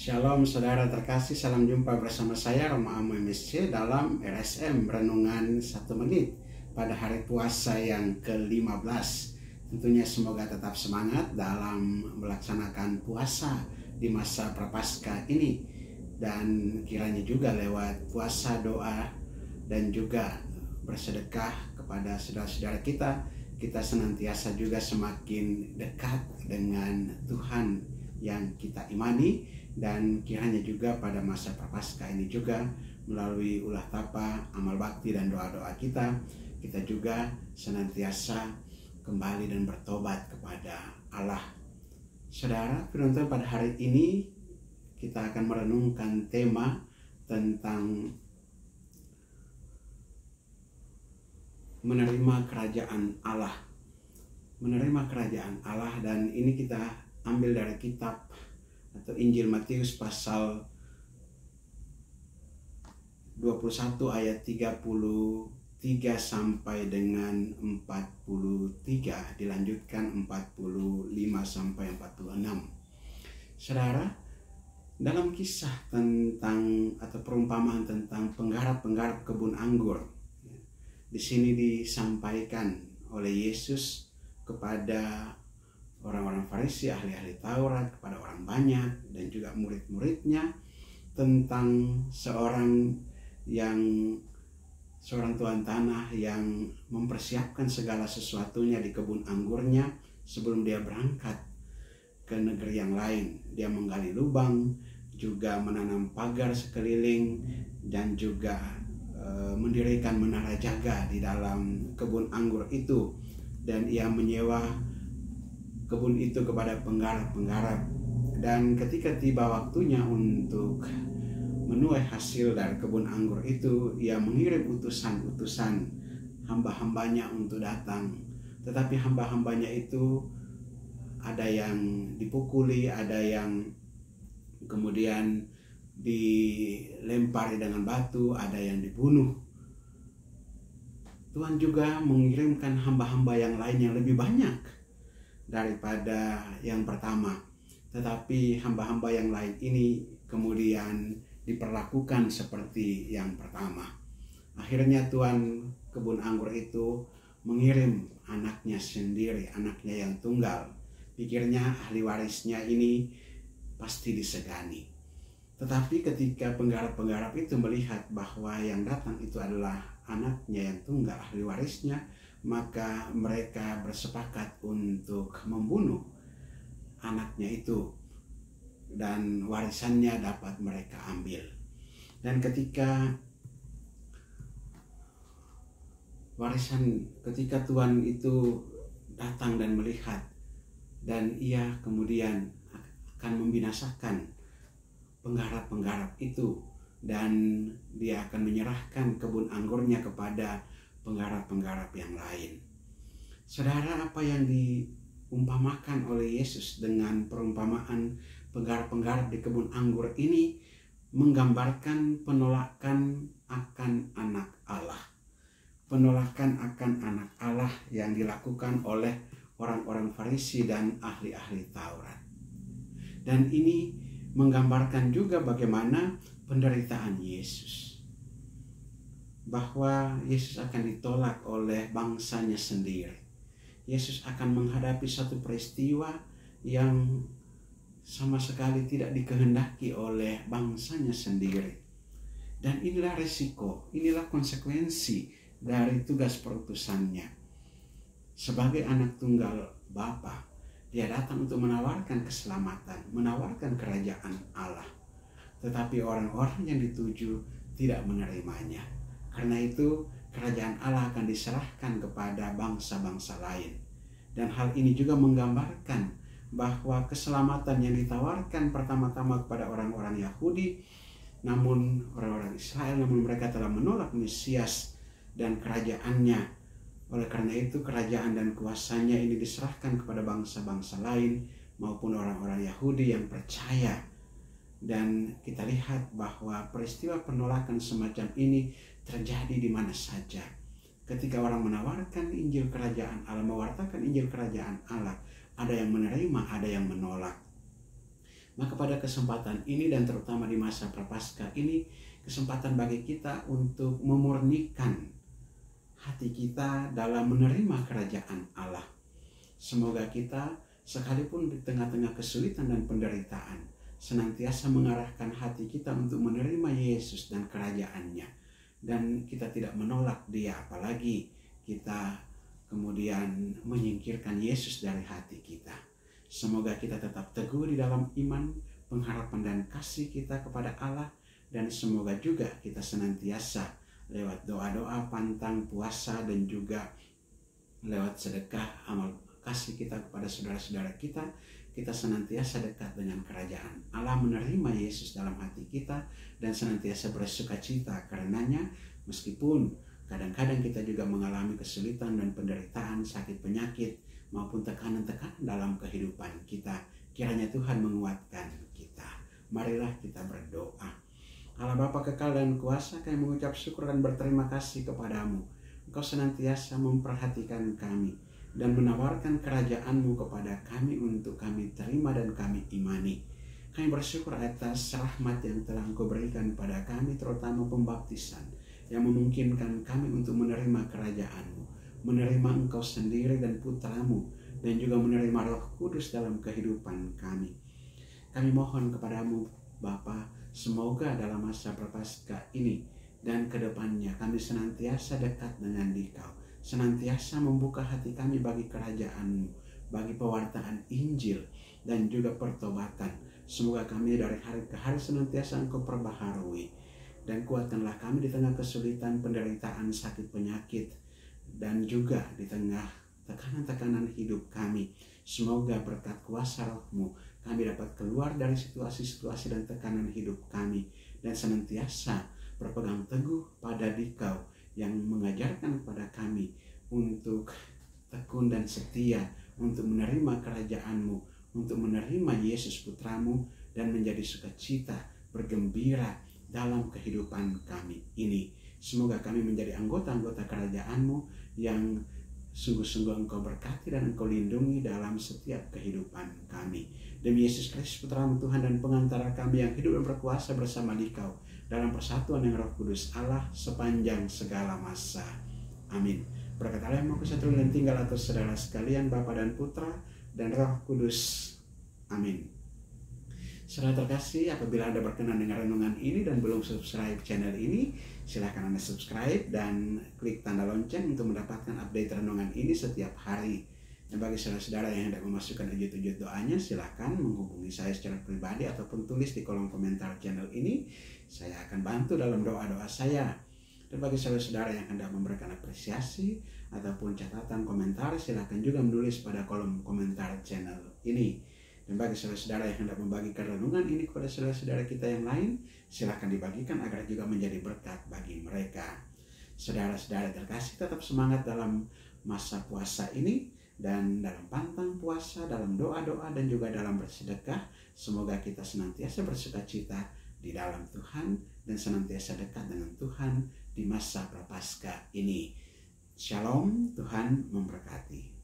Shalom saudara terkasih, salam jumpa bersama saya Roma Amo MSC dalam RSM Renungan 1 Menit pada hari puasa yang ke-15. Tentunya semoga tetap semangat dalam melaksanakan puasa di masa Prapaskah ini. Dan kiranya juga lewat puasa, doa, dan juga bersedekah kepada saudara-saudara kita senantiasa juga semakin dekat dengan Tuhan yang kita imani. Dan kiranya juga pada masa Prapaskah ini juga melalui ulah tapa, amal bakti dan doa-doa kita juga senantiasa kembali dan bertobat kepada Allah. Saudara, firman Tuhan pada hari ini kita akan merenungkan tema tentang menerima kerajaan Allah. Menerima kerajaan Allah, dan ini kita ambil dari kitab atau Injil Matius pasal 21 ayat 33 sampai dengan 43, dilanjutkan 45 sampai 46. Saudara, dalam kisah tentang atau perumpamaan tentang penggarap-penggarap kebun anggur, di sini disampaikan oleh Yesus kepada orang-orang Farisi, ahli-ahli Taurat, kepada orang banyak dan juga murid-muridnya tentang seorang tuan tanah yang mempersiapkan segala sesuatunya di kebun anggurnya sebelum dia berangkat ke negeri yang lain. Dia menggali lubang, juga menanam pagar sekeliling, dan juga mendirikan menara jaga di dalam kebun anggur itu, dan ia menyewa kebun itu kepada penggarap-penggarap. Dan ketika tiba waktunya untuk menuai hasil dari kebun anggur itu, ia mengirim utusan-utusan hamba-hambanya untuk datang. Tetapi hamba-hambanya itu ada yang dipukuli, ada yang kemudian dilempari dengan batu, ada yang dibunuh. Tuhan juga mengirimkan hamba-hamba yang lain yang lebih banyak daripada yang pertama. Tetapi hamba-hamba yang lain ini kemudian diperlakukan seperti yang pertama. Akhirnya tuan kebun anggur itu mengirim anaknya sendiri, anaknya yang tunggal. Pikirnya ahli warisnya ini pasti disegani. Tetapi ketika penggarap-penggarap itu melihat bahwa yang datang itu adalah anaknya yang tunggal, ahli warisnya, maka mereka bersepakat untuk membunuh anaknya itu dan warisannya dapat mereka ambil. Dan ketika Tuhan itu datang dan melihat, dan ia kemudian akan membinasakan penggarap-penggarap itu, dan dia akan menyerahkan kebun anggurnya kepada penggarap-penggarap yang lain. Saudara, apa yang diumpamakan oleh Yesus dengan perumpamaan penggarap-penggarap di kebun anggur ini menggambarkan penolakan akan anak Allah. Penolakan akan anak Allah yang dilakukan oleh orang-orang Farisi dan ahli-ahli Taurat. Dan ini menggambarkan juga bagaimana penderitaan Yesus, bahwa Yesus akan ditolak oleh bangsanya sendiri. Yesus akan menghadapi satu peristiwa yang sama sekali tidak dikehendaki oleh bangsanya sendiri. Dan inilah resiko, inilah konsekuensi dari tugas perutusannya. Sebagai anak tunggal Bapa, dia datang untuk menawarkan keselamatan, menawarkan kerajaan Allah. Tetapi orang-orang yang dituju tidak menerimanya. Karena itu kerajaan Allah akan diserahkan kepada bangsa-bangsa lain. Dan hal ini juga menggambarkan bahwa keselamatan yang ditawarkan pertama-tama kepada orang-orang Yahudi, namun orang-orang Israel, namun mereka telah menolak Mesias dan kerajaannya. Oleh karena itu kerajaan dan kuasanya ini diserahkan kepada bangsa-bangsa lain maupun orang-orang Yahudi yang percaya. Dan kita lihat bahwa peristiwa penolakan semacam ini terjadi di mana saja. Ketika orang menawarkan Injil Kerajaan Allah, mewartakan Injil Kerajaan Allah, ada yang menerima, ada yang menolak. Maka pada kesempatan ini dan terutama di masa Prapaskah ini, kesempatan bagi kita untuk memurnikan hati kita dalam menerima kerajaan Allah. Semoga kita sekalipun di tengah-tengah kesulitan dan penderitaan, senantiasa mengarahkan hati kita untuk menerima Yesus dan kerajaannya. Dan kita tidak menolak Dia, apalagi kita kemudian menyingkirkan Yesus dari hati kita. Semoga kita tetap teguh di dalam iman, pengharapan dan kasih kita kepada Allah. Dan semoga juga kita senantiasa lewat doa-doa, pantang, puasa, dan juga lewat sedekah, amal kasih kita kepada saudara-saudara kita, kita senantiasa dekat dengan kerajaan Allah, menerima Yesus dalam hati kita, dan senantiasa bersuka cita karenanya, meskipun kadang-kadang kita juga mengalami kesulitan dan penderitaan, sakit penyakit, maupun tekanan-tekanan dalam kehidupan kita. Kiranya Tuhan menguatkan kita. Marilah kita berdoa. Allah Bapa kekal dan kuasa, kami mengucap syukur dan berterima kasih kepadamu. Engkau senantiasa memperhatikan kami dan menawarkan kerajaan-Mu kepada kami untuk kami terima dan kami imani. Kami bersyukur atas rahmat yang telah Engkau berikan pada kami, terutama pembaptisan yang memungkinkan kami untuk menerima kerajaan-Mu, menerima Engkau sendiri dan Putra-Mu, dan juga menerima Roh Kudus dalam kehidupan kami. Kami mohon kepadamu Bapa, semoga dalam masa Prapaskah ini dan kedepannya kami senantiasa dekat dengan Dikau, senantiasa membuka hati kami bagi kerajaan-Mu, bagi pewartaan Injil dan juga pertobatan. Semoga kami dari hari ke hari senantiasa Engkau perbaharui, dan kuatkanlah kami di tengah kesulitan, penderitaan, sakit penyakit, dan juga di tengah tekanan-tekanan hidup kami. Semoga berkat kuasa Roh-Mu kami dapat keluar dari situasi-situasi dan tekanan hidup kami, dan senantiasa berpegang teguh pada Dikau yang mengajarkan kepada kami untuk tekun dan setia, untuk menerima kerajaan-Mu, untuk menerima Yesus Putra-Mu, dan menjadi sukacita, bergembira dalam kehidupan kami ini. Semoga kami menjadi anggota-anggota kerajaan-Mu yang sungguh-sungguh Engkau berkati dan Engkau lindungi dalam setiap kehidupan kami. Demi Yesus Kristus Putra-Mu Tuhan dan pengantara kami yang hidup dan berkuasa bersama Dikau dalam persatuan yang Roh Kudus Allah sepanjang segala masa. Amin. Berkat Allah yang Maha Kuasa turun dan tinggal atas saudara sekalian, Bapa dan Putra dan Roh Kudus. Amin. Saudara terkasih, apabila Anda berkenan dengan renungan ini dan belum subscribe channel ini, silakan Anda subscribe dan klik tanda lonceng untuk mendapatkan update renungan ini setiap hari. Dan bagi saudara-saudara yang hendak memasukkan wujud-wujud doanya, silakan menghubungi saya secara pribadi ataupun tulis di kolom komentar channel ini. Saya akan bantu dalam doa-doa saya. Dan bagi saudara-saudara yang hendak memberikan apresiasi ataupun catatan komentar, silakan juga menulis pada kolom komentar channel ini. Dan bagi saudara-saudara yang hendak membagikan renungan ini kepada saudara-saudara kita yang lain, silakan dibagikan agar juga menjadi berkat bagi mereka. Saudara-saudara terkasih, tetap semangat dalam masa puasa ini, dan dalam pantang puasa, dalam doa-doa, dan juga dalam bersedekah. Semoga kita senantiasa bersukacita di dalam Tuhan dan senantiasa dekat dengan Tuhan di masa Prapaskah ini. Shalom, Tuhan memberkati.